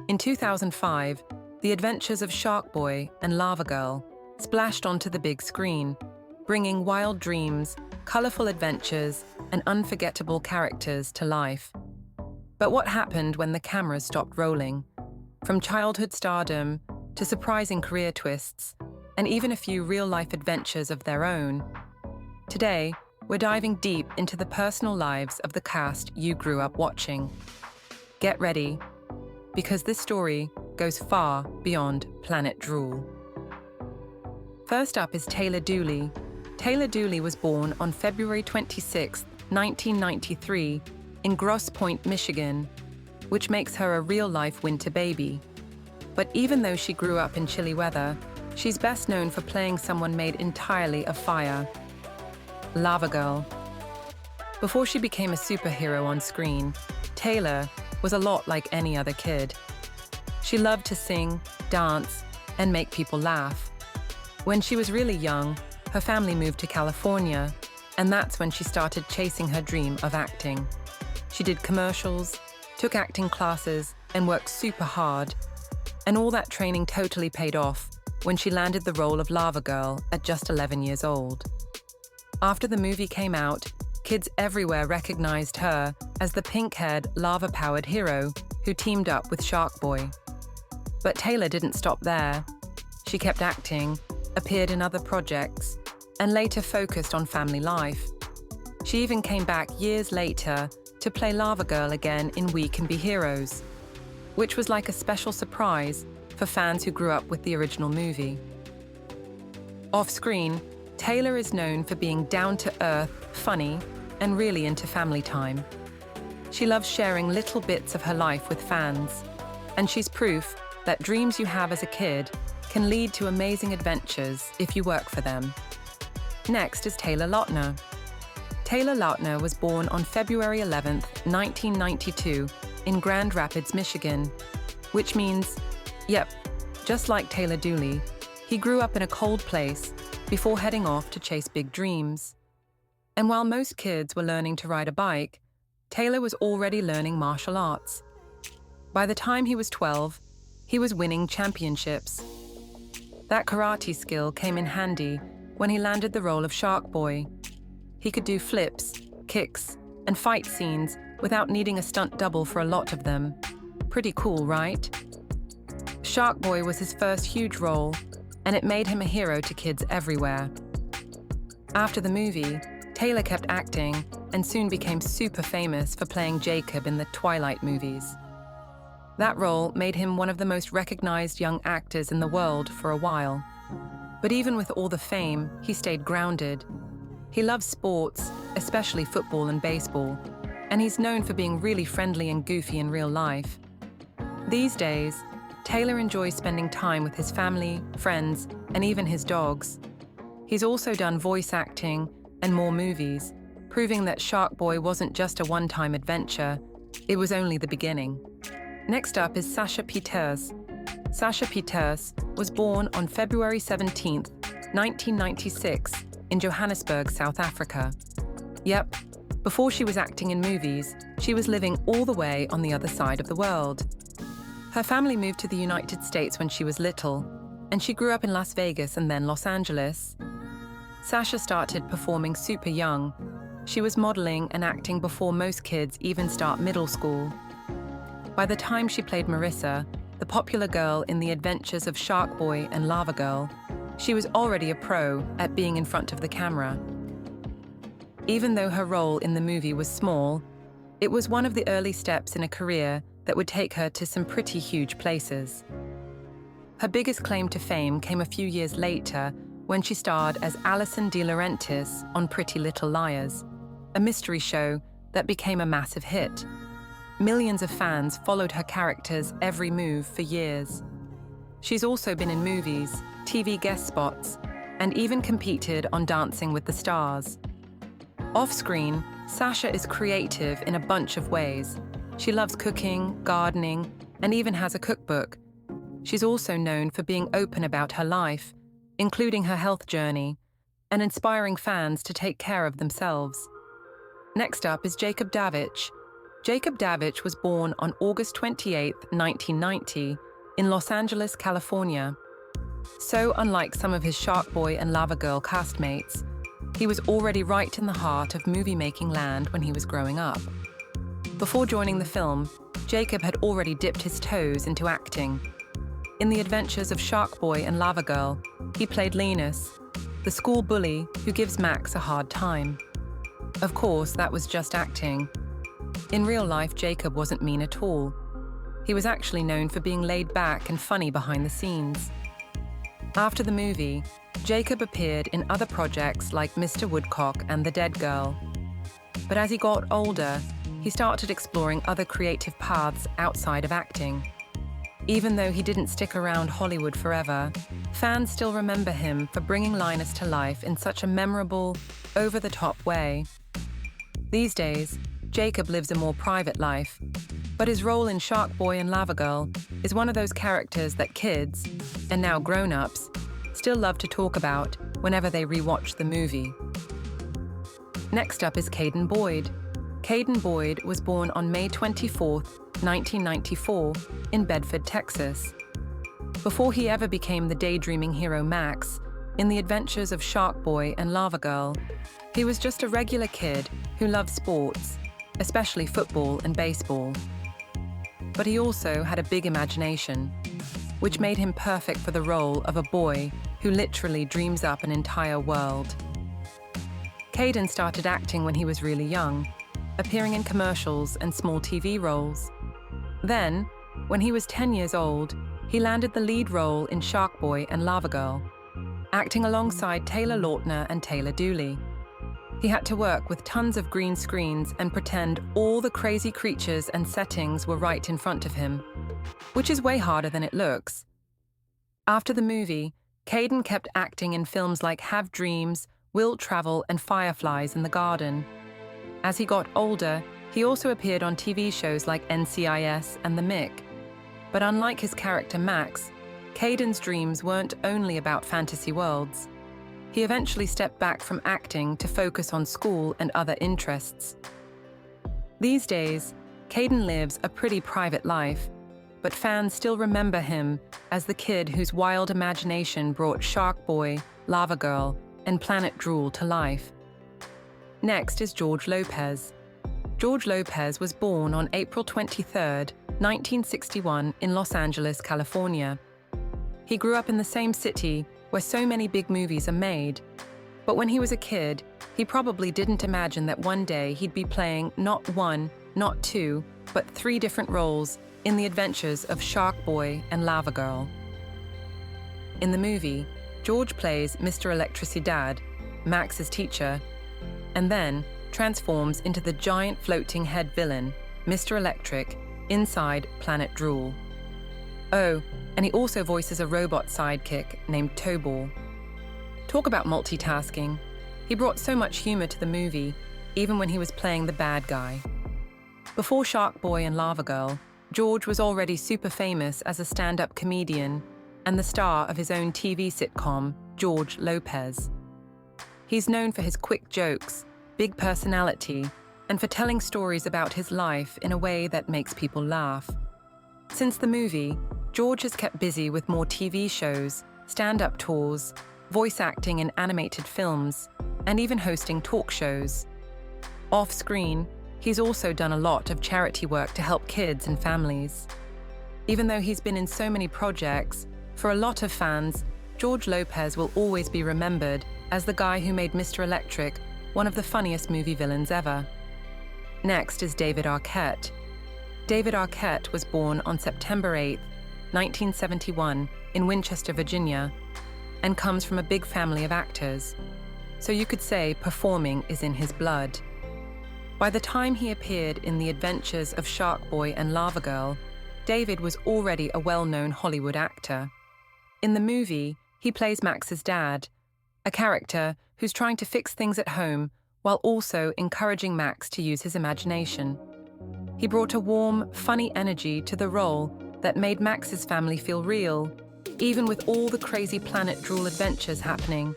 In 2005, the adventures of Sharkboy and Lavagirl splashed onto the big screen, bringing wild dreams, colorful adventures, and unforgettable characters to life. But what happened when the cameras stopped rolling? From childhood stardom to surprising career twists, and even a few real-life adventures of their own. Today, we're diving deep into the personal lives of the cast you grew up watching. Get ready, because this story goes far beyond Planet Drool. First up is Taylor Dooley. Taylor Dooley was born on February 26, 1993, in Grosse Pointe, Michigan, which makes her a real-life winter baby. But even though she grew up in chilly weather, she's best known for playing someone made entirely of fire. Lavagirl. Before she became a superhero on screen, Taylor was a lot like any other kid. She loved to sing, dance, and make people laugh. When she was really young, her family moved to California, and that's when she started chasing her dream of acting. She did commercials, took acting classes, and worked super hard. And all that training totally paid off when she landed the role of Lavagirl at just 11 years old. After the movie came out, kids everywhere recognized her as the pink-haired, lava-powered hero who teamed up with Sharkboy. But Taylor didn't stop there. She kept acting, appeared in other projects, and later focused on family life. She even came back years later to play Lavagirl again in We Can Be Heroes, which was like a special surprise for fans who grew up with the original movie. Off-screen, Taylor is known for being down-to-earth, funny, and really into family time. She loves sharing little bits of her life with fans, and she's proof that dreams you have as a kid can lead to amazing adventures if you work for them. Next is Taylor Lautner. Taylor Lautner was born on February 11, 1992, in Grand Rapids, Michigan, which means, yep, just like Taylor Dooley, he grew up in a cold place before heading off to chase big dreams. And while most kids were learning to ride a bike, Taylor was already learning martial arts. By the time he was 12, he was winning championships. That karate skill came in handy when he landed the role of Sharkboy. He could do flips, kicks, and fight scenes without needing a stunt double for a lot of them. Pretty cool, right? Sharkboy was his first huge role, and it made him a hero to kids everywhere. After the movie, Taylor kept acting and soon became super famous for playing Jacob in the Twilight movies. That role made him one of the most recognized young actors in the world for a while. But even with all the fame, he stayed grounded. He loves sports, especially football and baseball, and he's known for being really friendly and goofy in real life. These days, Taylor enjoys spending time with his family, friends, and even his dogs. He's also done voice acting and more movies, proving that Sharkboy wasn't just a one-time adventure, it was only the beginning. Next up is Sasha Pieterse. Sasha Pieterse was born on February 17, 1996, in Johannesburg, South Africa. Yep, before she was acting in movies, she was living all the way on the other side of the world. Her family moved to the United States when she was little, and she grew up in Las Vegas and then Los Angeles. Sasha started performing super young. She was modeling and acting before most kids even start middle school. By the time she played Marissa, the popular girl in the adventures of Sharkboy and Lavagirl, she was already a pro at being in front of the camera. Even though her role in the movie was small, it was one of the early steps in a career that would take her to some pretty huge places. Her biggest claim to fame came a few years later when she starred as Alison De Laurentiis on Pretty Little Liars, a mystery show that became a massive hit. Millions of fans followed her character's every move for years. She's also been in movies, TV guest spots, and even competed on Dancing with the Stars. Off-screen, Sasha is creative in a bunch of ways. She loves cooking, gardening, and even has a cookbook. She's also known for being open about her life, including her health journey, and inspiring fans to take care of themselves. Next up is Jacob Davich. Jacob Davich was born on August 28, 1990, in Los Angeles, California. So unlike some of his Sharkboy and Lavagirl castmates, he was already right in the heart of movie-making land when he was growing up. Before joining the film, Jacob had already dipped his toes into acting. In the adventures of Sharkboy and Lavagirl, he played Linus, the school bully who gives Max a hard time. Of course, that was just acting. In real life, Jacob wasn't mean at all. He was actually known for being laid back and funny behind the scenes. After the movie, Jacob appeared in other projects like Mr. Woodcock and The Dead Girl. But as he got older, he started exploring other creative paths outside of acting. Even though he didn't stick around Hollywood forever, fans still remember him for bringing Linus to life in such a memorable, over-the-top way. These days, Jacob lives a more private life, but his role in Sharkboy and Lavagirl is one of those characters that kids, and now grown-ups, still love to talk about whenever they rewatch the movie. Next up is Kaden Boyd. Kaden Boyd was born on May 24, 1994, in Bedford, Texas. Before he ever became the daydreaming hero Max in the adventures of Sharkboy and Lavagirl, he was just a regular kid who loved sports, especially football and baseball. But he also had a big imagination, which made him perfect for the role of a boy who literally dreams up an entire world. Kaden started acting when he was really young, appearing in commercials and small TV roles. Then, when he was 10 years old, he landed the lead role in Sharkboy and Lavagirl, acting alongside Taylor Lautner and Taylor Dooley. He had to work with tons of green screens and pretend all the crazy creatures and settings were right in front of him, which is way harder than it looks. After the movie, Kaden kept acting in films like Have Dreams, Will Travel, and Fireflies in the Garden. As he got older, he also appeared on TV shows like NCIS and The Mick. But unlike his character Max, Kaden's dreams weren't only about fantasy worlds. He eventually stepped back from acting to focus on school and other interests. These days, Kaden lives a pretty private life, but fans still remember him as the kid whose wild imagination brought Sharkboy, Lavagirl, and Planet Drool to life. Next is George Lopez. George Lopez was born on April 23, 1961, in Los Angeles, California. He grew up in the same city where so many big movies are made. But when he was a kid, he probably didn't imagine that one day he'd be playing not one, not two, but 3 different roles in the adventures of Sharkboy and Lavagirl. In the movie, George plays Mr. Electricidad, Max's teacher, and then transforms into the giant floating head villain, Mr. Electric, inside Planet Drool. Oh, and he also voices a robot sidekick named Tobor. Talk about multitasking. He brought so much humor to the movie, even when he was playing the bad guy. Before Sharkboy and Lavagirl, George was already super famous as a stand-up comedian and the star of his own TV sitcom, George Lopez. He's known for his quick jokes, big personality, and for telling stories about his life in a way that makes people laugh. Since the movie, George has kept busy with more TV shows, stand-up tours, voice acting in animated films, and even hosting talk shows. Off-screen, he's also done a lot of charity work to help kids and families. Even though he's been in so many projects, for a lot of fans, George Lopez will always be remembered as the guy who made Mr. Electric one of the funniest movie villains ever. Next is David Arquette. David Arquette was born on September 8, 1971, in Winchester, Virginia, and comes from a big family of actors. So you could say performing is in his blood. By the time he appeared in the adventures of Sharkboy and Lavagirl, David was already a well-known Hollywood actor. In the movie, he plays Max's dad, a character who's trying to fix things at home while also encouraging Max to use his imagination. He brought a warm, funny energy to the role that made Max's family feel real, even with all the crazy Planet Drool adventures happening.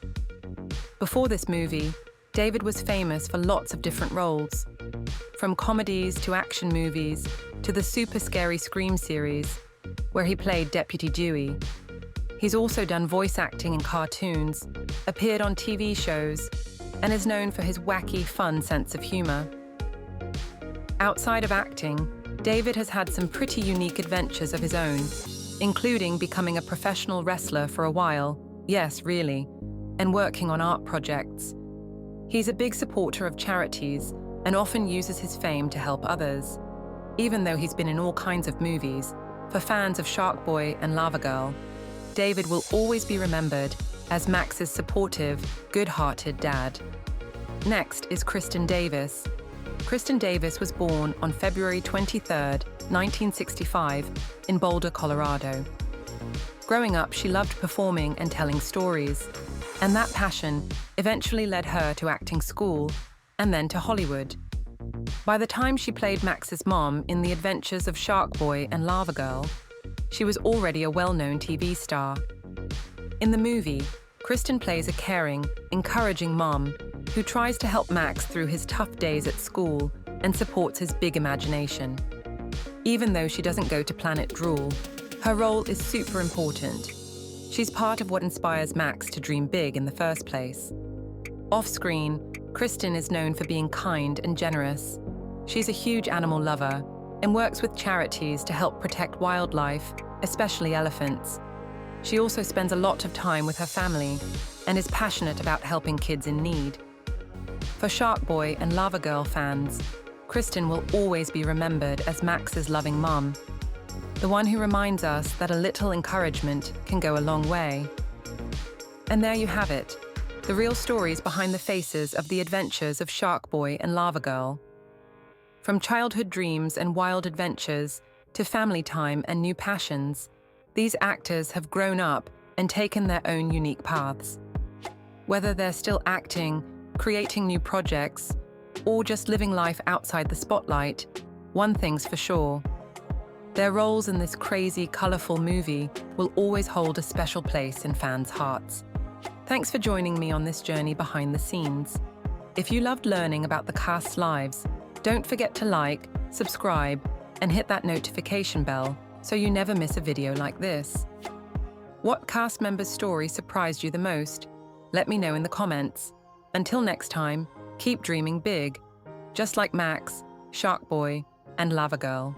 Before this movie, David was famous for lots of different roles. from comedies to action movies to the super scary Scream series, where he played Deputy Dewey. He's also done voice acting in cartoons, appeared on TV shows, and is known for his wacky, fun sense of humor. Outside of acting, Davich has had some pretty unique adventures of his own, including becoming a professional wrestler for a while, yes, really, and working on art projects. He's a big supporter of charities and often uses his fame to help others. Even though he's been in all kinds of movies, for fans of Sharkboy and Lavagirl, Davich will always be remembered as Max's supportive, good-hearted dad. Next is Kristen Davis. Kristen Davis was born on February 23, 1965, in Boulder, Colorado. Growing up, she loved performing and telling stories, and that passion eventually led her to acting school and then to Hollywood. By the time she played Max's mom in The Adventures of Sharkboy and Lavagirl, she was already a well-known TV star. In the movie, Kristen plays a caring, encouraging mom who tries to help Max through his tough days at school and supports his big imagination. Even though she doesn't go to Planet Drool, her role is super important. She's part of what inspires Max to dream big in the first place. Off-screen, Kristen is known for being kind and generous. She's a huge animal lover and works with charities to help protect wildlife, especially elephants. She also spends a lot of time with her family and is passionate about helping kids in need. For Sharkboy and Lavagirl fans, Kristen will always be remembered as Max's loving mom, the one who reminds us that a little encouragement can go a long way. And there you have it, the real stories behind the faces of the adventures of Sharkboy and Lavagirl. From childhood dreams and wild adventures to family time and new passions, these actors have grown up and taken their own unique paths. Whether they're still acting, creating new projects, or just living life outside the spotlight, one thing's for sure. Their roles in this crazy, colorful movie will always hold a special place in fans' hearts. Thanks for joining me on this journey behind the scenes. If you loved learning about the cast's lives, don't forget to like, subscribe, and hit that notification bell so you never miss a video like this. What cast member's story surprised you the most? Let me know in the comments. Until next time, keep dreaming big, just like Max, Sharkboy, and Lavagirl.